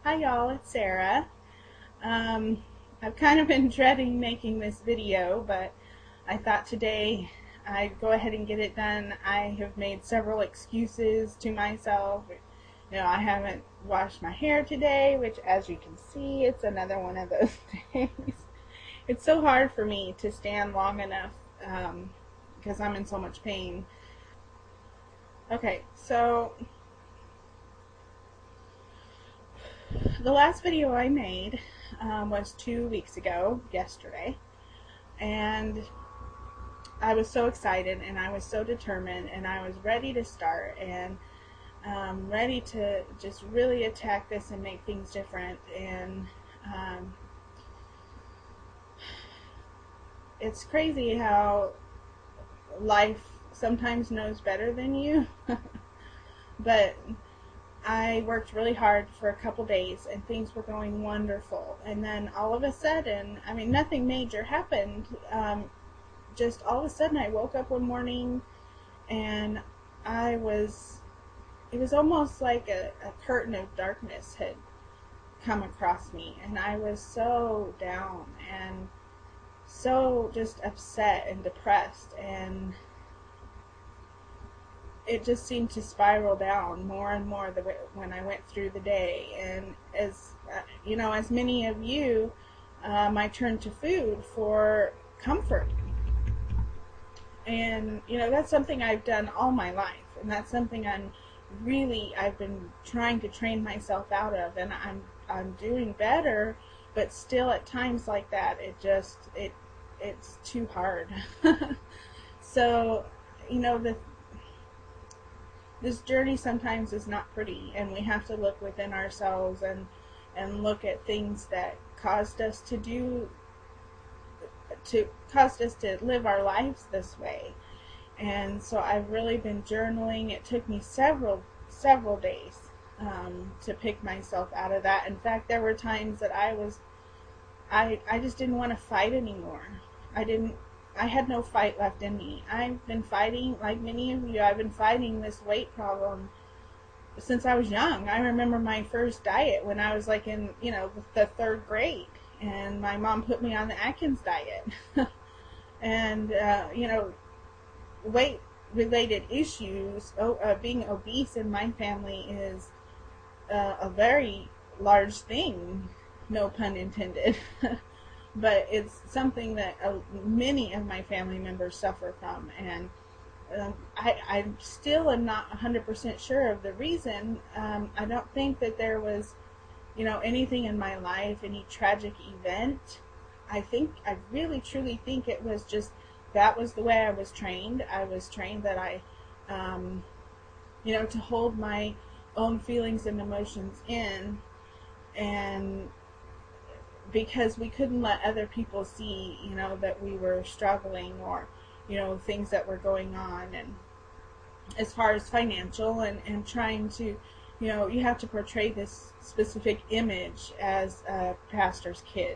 Hi y'all, it's Sarah. I've kind of been dreading making this video, but I thought today I'd go ahead and get it done. I have made several excuses to myself. I haven't washed my hair today, which as you can see, it's another one of those days. It's so hard for me to stand long enough because I'm in so much pain. Okay, so the last video I made was 2 weeks ago, yesterday, and I was so excited and I was so determined and I was ready to start and ready to just really attack this and make things different. And it's crazy how life sometimes knows better than you. But I worked really hard for a couple days and things were going wonderful, and then all of a sudden, I mean, nothing major happened, just all of a sudden I woke up one morning and it was almost like a curtain of darkness had come across me, and I was so down and so just upset and depressed, and it just seemed to spiral down more and more when I went through the day. And as as many of you, I turned to food for comfort. And that's something I've done all my life, and that's something I've been trying to train myself out of, and I'm doing better, but still at times like that it's too hard. So this journey sometimes is not pretty, and we have to look within ourselves and look at things that caused us to live our lives this way. And so I've really been journaling. It took me several days to pick myself out of that. In fact, there were times that I just didn't want to fight anymore. I had no fight left in me. I've been fighting, like many of you, I've been fighting this weight problem since I was young. I remember my first diet when I was like in, the 3rd grade, and my mom put me on the Atkins diet. And, weight-related issues, being obese in my family is a very large thing, no pun intended. But it's something that many of my family members suffer from, and I still am not 100% sure of the reason. I don't think that there was, anything in my life, any tragic event. I really truly think it was just, that was the way I was trained. I was trained that to hold my own feelings and emotions in, and because we couldn't let other people see, that we were struggling, or, things that were going on, and as far as financial and trying to, you have to portray this specific image as a pastor's kid,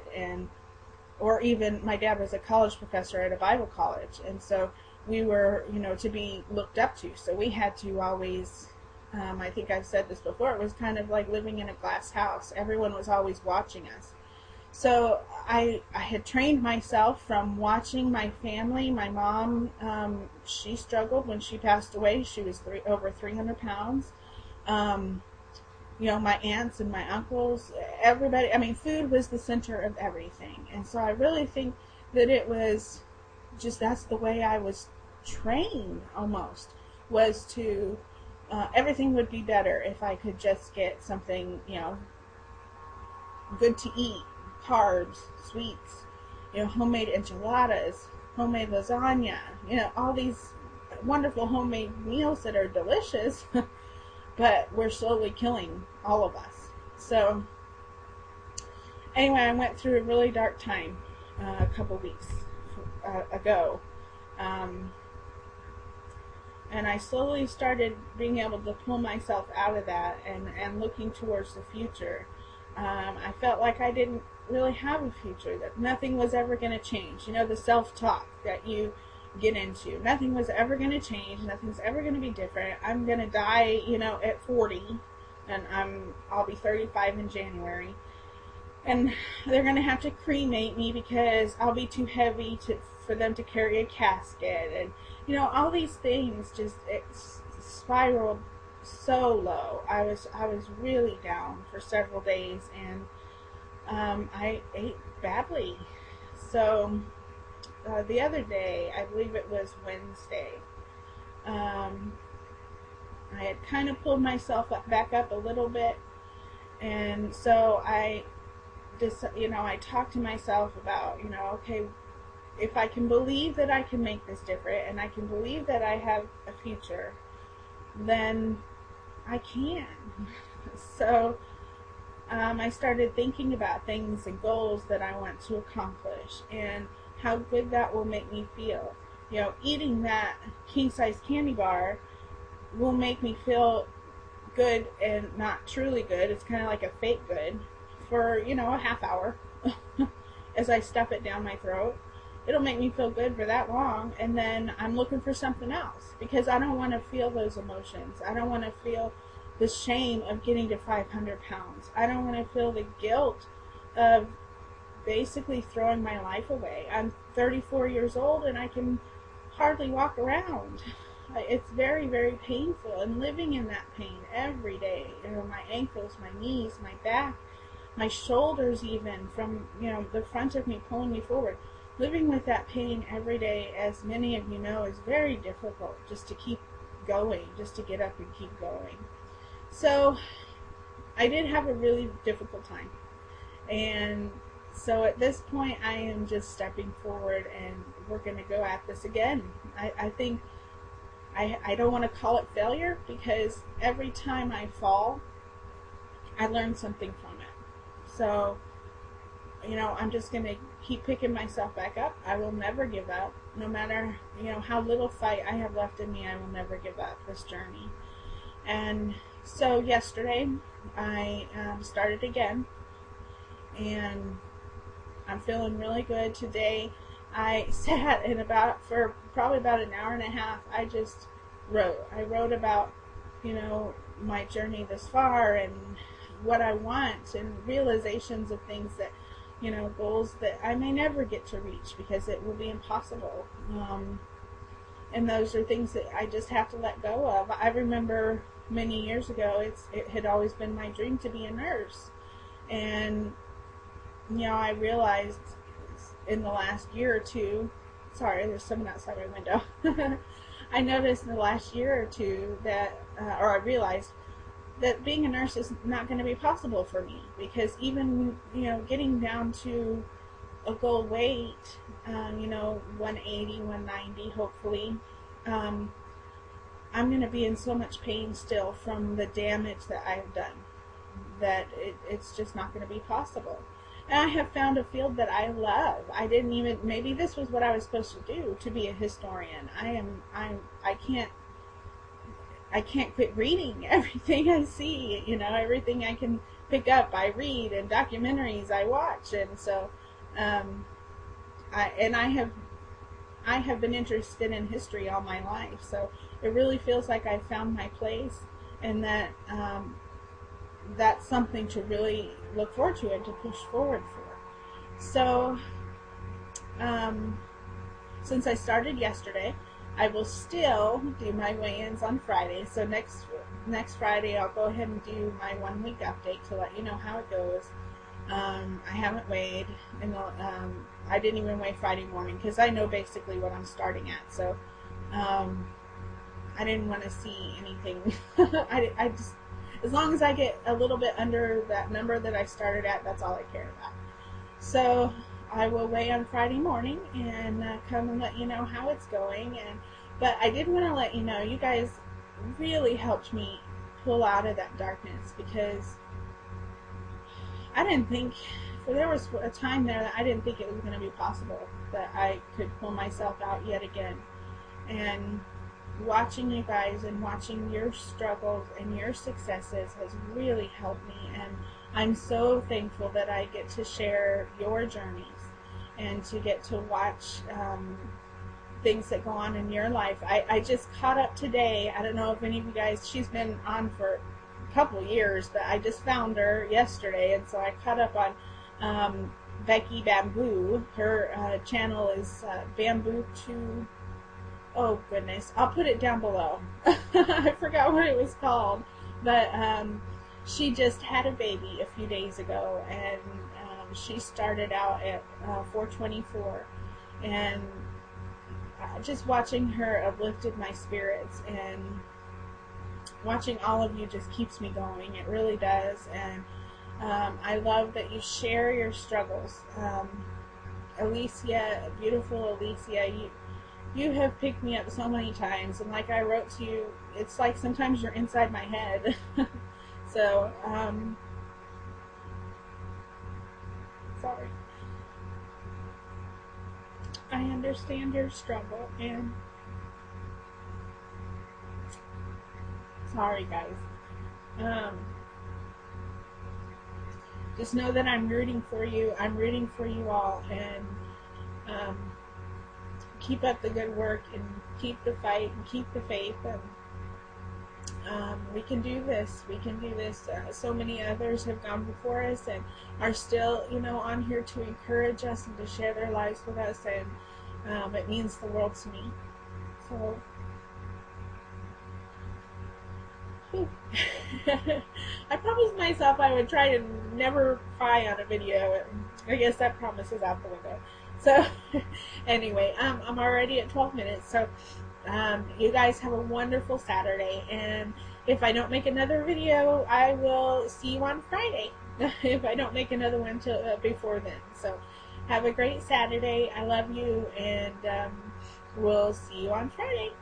or even my dad was a college professor at a Bible college, and so we were, to be looked up to. So we had to always, I think I've said this before, it was kind of like living in a glass house. Everyone was always watching us. So I had trained myself from watching my family. My mom, she struggled when she passed away. She was over 300 pounds. My aunts and my uncles, everybody, I mean, food was the center of everything. And so I really think that it was just, that's the way I was trained almost, was to, everything would be better if I could just get something, good to eat. Carbs, sweets, homemade enchiladas, homemade lasagna, all these wonderful homemade meals that are delicious, but we're slowly killing all of us. So anyway, I went through a really dark time a couple weeks ago, and I slowly started being able to pull myself out of that and looking towards the future. I felt like I didn't really have a future, that nothing was ever going to change. The self-talk that you get into. Nothing was ever going to change. Nothing's ever going to be different. I'm going to die, at 40. and I'll be 35 in January. And they're going to have to cremate me because I'll be too heavy for them to carry a casket. And, you know, all these things just spiraled so low. I was really down for several days, and I ate badly. So the other day, I believe it was Wednesday, I had kind of pulled myself back up a little bit, and so I talked to myself about, okay, if I can believe that I can make this different, and I can believe that I have a future, then I can. So I started thinking about things and goals that I want to accomplish, and how good that will make me feel. Eating that king-size candy bar will make me feel good and not truly good. It's kind of like a fake good for, a half hour as I stuff it down my throat. It'll make me feel good for that long, and then I'm looking for something else because I don't want to feel those emotions. I don't want to feel the shame of getting to 500 pounds. I don't want to feel the guilt of basically throwing my life away. I'm 34 years old and I can hardly walk around. It's very, very painful, and living in that pain every day. My ankles, my knees, my back, my shoulders, even from the front of me pulling me forward. Living with that pain every day, as many of you know, is very difficult, just to keep going, just to get up and keep going. So I did have a really difficult time, and so at this point I am just stepping forward, and we're going to go at this again. I think I don't want to call it failure, because every time I fall I learn something from it. So I'm just going to keep picking myself back up. I will never give up. No matter how little fight I have left in me, I will never give up this journey. And so yesterday I started again, and I'm feeling really good. Today I sat for probably about an hour and a half. I just wrote. I wrote about my journey this far, and what I want, and realizations of things that goals that I may never get to reach because it will be impossible. And those are things that I just have to let go of. I remember many years ago, it had always been my dream to be a nurse. And, I realized in the last year or two, sorry, there's someone outside my window. I noticed in the last year or two that, or I realized that being a nurse is not going to be possible for me, because even, getting down to a goal weight, 180, 190, hopefully, I'm going to be in so much pain still from the damage that I've done, that it's just not going to be possible. And I have found a field that I love. Maybe this was what I was supposed to do, to be a historian. I can't quit reading everything I see, everything I can pick up, I read, and documentaries I watch. And so, I have been interested in history all my life. So it really feels like I've found my place, and that that's something to really look forward to and to push forward for. So, since I started yesterday, I will still do my weigh-ins on Friday. So next Friday I'll go ahead and do my 1 week update to let you know how it goes. I haven't weighed, and I didn't even weigh Friday morning because I know basically what I'm starting at. So I didn't want to see anything. I just, as long as I get a little bit under that number that I started at, that's all I care about. So I will weigh on Friday morning and come and let you know how it's going. But I did want to let you know, you guys really helped me pull out of that darkness, because I didn't think, there was a time there that I didn't think it was going to be possible that I could pull myself out yet again. And watching you guys and watching your struggles and your successes has really helped me, and I'm so thankful that I get to share your journeys and to get to watch things that go on in your life. I just caught up today. I don't know if any of you guys, she's been on for couple years, but I just found her yesterday, and so I caught up on Becky Bamboo. Her channel is Bamboo2you. Oh goodness, I'll put it down below. I forgot what it was called, but she just had a baby a few days ago, and she started out at 424, and just watching her uplifted my spirits, and watching all of you just keeps me going. It really does. And I love that you share your struggles. Alicia, beautiful Alicia, you have picked me up so many times, and like I wrote to you, it's like sometimes you're inside my head. So sorry. I understand your struggle, and sorry guys. Just know that I'm rooting for you. I'm rooting for you all, and keep up the good work, and keep the fight, and keep the faith, and we can do this. We can do this. So many others have gone before us and are still, on here to encourage us and to share their lives with us, and it means the world to me. So I promised myself I would try to never cry on a video, and I guess that promise is out the window. So anyway, I'm already at 12 minutes, so you guys have a wonderful Saturday, and if I don't make another video, I will see you on Friday, if I don't make another one till before then. So have a great Saturday. I love you, and we'll see you on Friday.